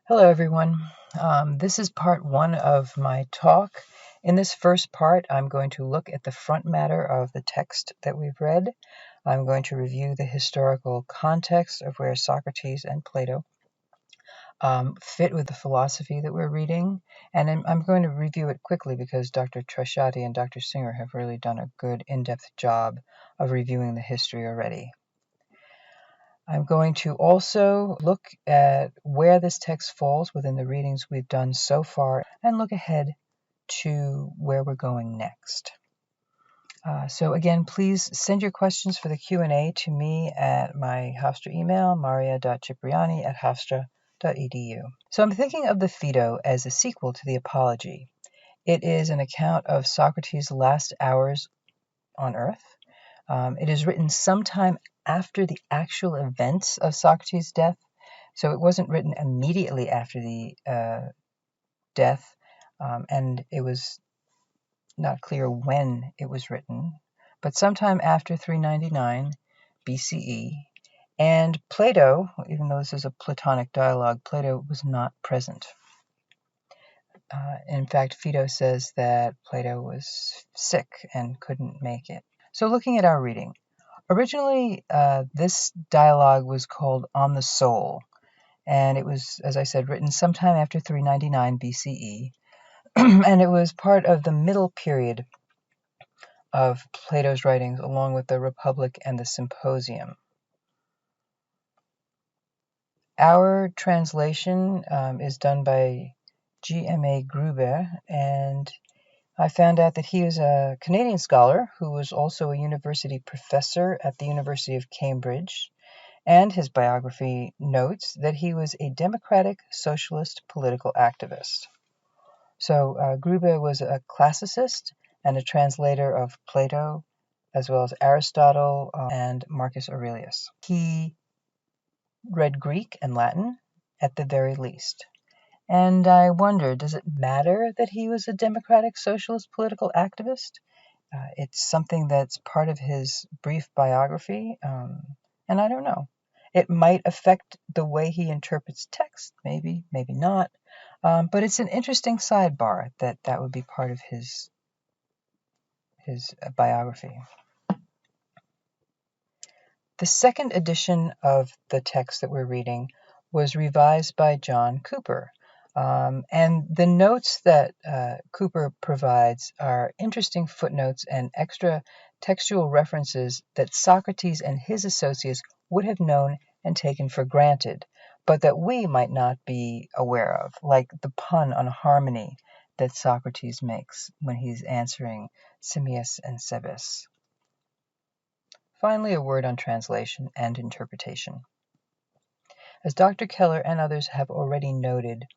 Hello, everyone. This is part one of my talk. In this first part, I'm going to look at the front matter of the text that we've read. I'm going to review the historical context of where Socrates and Plato fit with the philosophy that we're reading. And I'm going to review it quickly because Dr. Trashati and Dr. Singer have really done a good in-depth job of reviewing the history already. I'm going to also look at where this text falls within the readings we've done so far and look ahead to where we're going next. So again, please send your questions for the Q&A to me at my Hofstra email, maria.cipriani@hofstra.edu. So I'm thinking of the Phaedo as a sequel to the Apology. It is an account of Socrates' last hours on Earth. It is written sometime after the actual events of Socrates' death, so it wasn't written immediately after the death, and it was not clear when it was written, but sometime after 399 BCE. And Plato, even though this is a Platonic dialogue, Plato was not present. In fact, Phaedo says that Plato was sick and couldn't make it. So looking at our reading, originally, this dialogue was called On the Soul, and it was, as I said, written sometime after 399 BCE, and it was part of the middle period of Plato's writings, along with the Republic and the Symposium. Our translation is done by G.M.A. Gruber, and I found out that he is a Canadian scholar who was also a university professor at the University of Cambridge. And his biography notes that he was a democratic socialist political activist. So Gruber was a classicist and a translator of Plato, as well as Aristotle and Marcus Aurelius. He read Greek and Latin at the very least. And I wonder, does it matter that he was a democratic socialist political activist? It's something that's part of his brief biography, and I don't know. It might affect the way he interprets text, maybe not. But it's an interesting sidebar that would be part of his biography. The second edition of the text that we're reading was revised by John Cooper. And the notes that Cooper provides are interesting footnotes and extra textual references that Socrates and his associates would have known and taken for granted, but that we might not be aware of, like the pun on harmony that Socrates makes when he's answering Simmias and Cebes. Finally, a word on translation and interpretation. As Dr. Keller and others have already noted,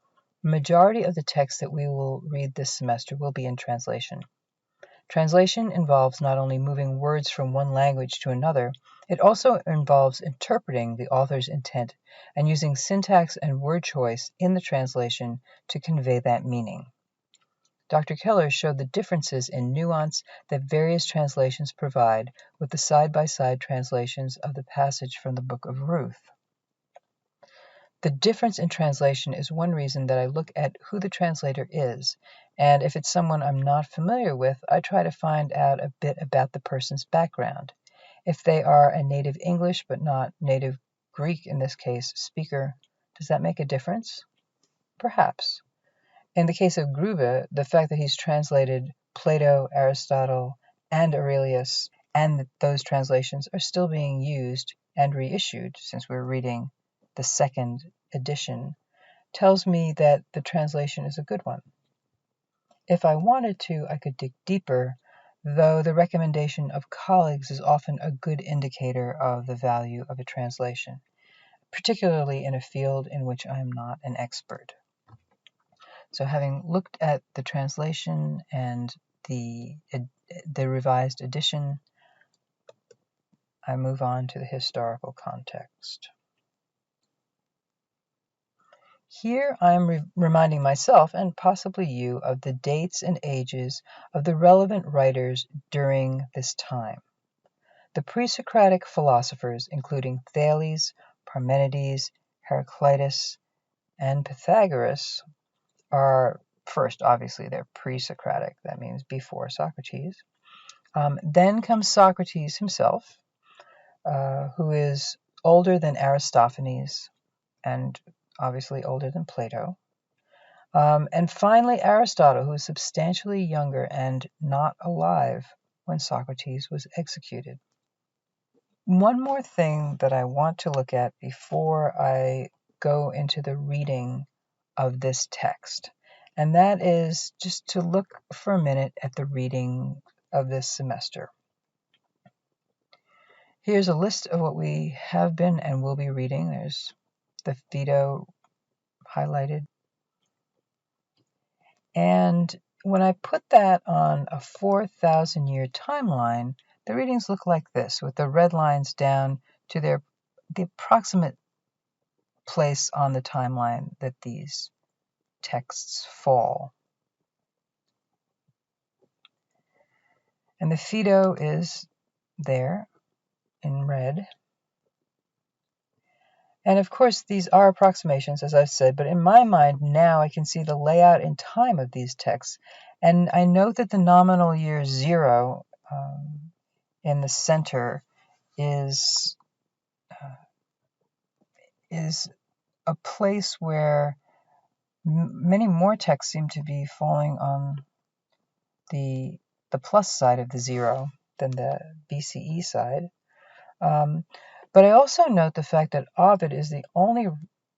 the majority of the text that we will read this semester will be in translation. Translation involves not only moving words from one language to another, it also involves interpreting the author's intent and using syntax and word choice in the translation to convey that meaning. Dr. Keller showed the differences in nuance that various translations provide with the side-by-side translations of the passage from the Book of Ruth. The difference in translation is one reason that I look at who the translator is, and if it's someone I'm not familiar with, I try to find out a bit about the person's background. If they are a native English but not native Greek, in this case, speaker, does that make a difference? Perhaps. In the case of Gruber, the fact that he's translated Plato, Aristotle, and Aurelius, and that those translations are still being used and reissued since we're reading the second edition, tells me that the translation is a good one. If I wanted to, I could dig deeper, though the recommendation of colleagues is often a good indicator of the value of a translation, particularly in a field in which I am not an expert. So having looked at the translation and the revised edition, I move on to the historical context. Here I'm reminding myself, and possibly you, of the dates and ages of the relevant writers during this time. The pre-Socratic philosophers, including Thales, Parmenides, Heraclitus, and Pythagoras are first, obviously, they're pre-Socratic. That means before Socrates. Then comes Socrates himself, who is older than Aristophanes and obviously older than Plato. And finally, Aristotle, who is substantially younger and not alive when Socrates was executed. One more thing that I want to look at before I go into the reading of this text, and that is just to look for a minute at the reading of this semester. Here's a list of what we have been and will be reading. There's the Phaedo highlighted. And when I put that on a 4,000-year timeline, the readings look like this, with the red lines down to the approximate place on the timeline that these texts fall. And the Phaedo is there in red. And of course, these are approximations, as I've said, but in my mind now I can see the layout in time of these texts. And I note that the nominal year 0 in the center is a place where many more texts seem to be falling on the plus side of the 0 than the BCE side. But I also note the fact that Ovid is the only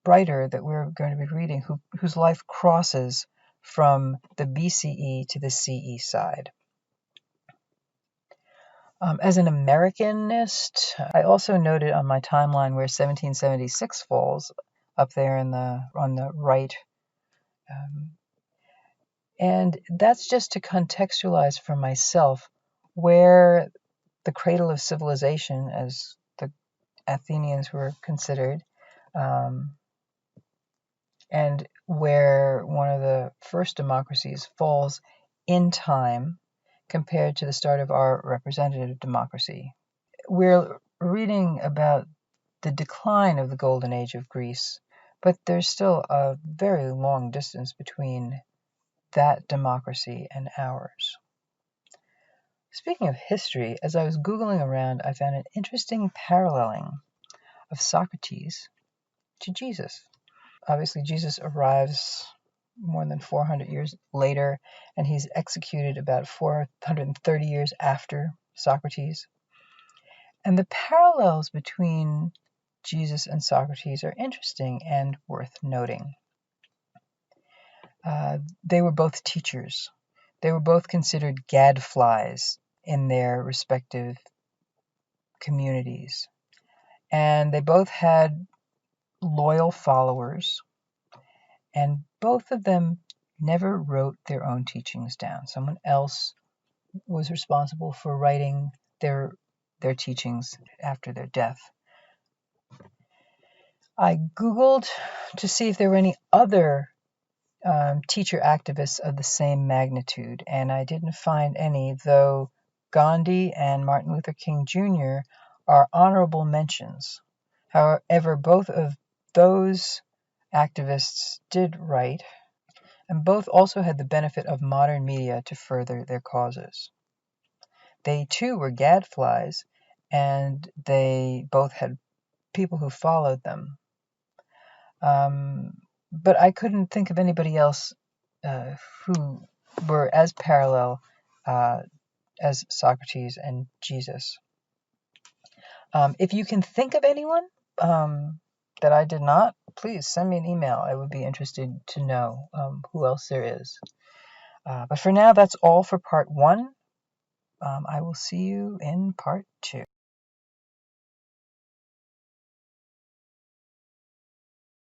writer that we're going to be reading whose life crosses from the BCE to the CE side. As an Americanist, I also noted on my timeline where 1776 falls up there on the right. And that's just to contextualize for myself where the cradle of civilization, as the Athenians were considered, and where one of the first democracies falls in time compared to the start of our representative democracy. We're reading about the decline of the golden age of Greece, but there's still a very long distance between that democracy and ours. Speaking of history, as I was Googling around, I found an interesting paralleling of Socrates to Jesus. Obviously, Jesus arrives more than 400 years later, and he's executed about 430 years after Socrates. And the parallels between Jesus and Socrates are interesting and worth noting. They were both teachers. They were both considered gadflies in their respective communities. And they both had loyal followers, and both of them never wrote their own teachings down. Someone else was responsible for writing their teachings after their death. I Googled to see if there were any other teacher activists of the same magnitude, and I didn't find any, though Gandhi and Martin Luther King Jr. are honorable mentions. However, both of those activists did write, and both also had the benefit of modern media to further their causes. They too were gadflies, and they both had people who followed them. But I couldn't think of anybody else who were as parallel as Socrates and Jesus. If you can think of anyone that I did not, please send me an email. I would be interested to know who else there is. But for now, that's all for part 1. I will see you in part 2.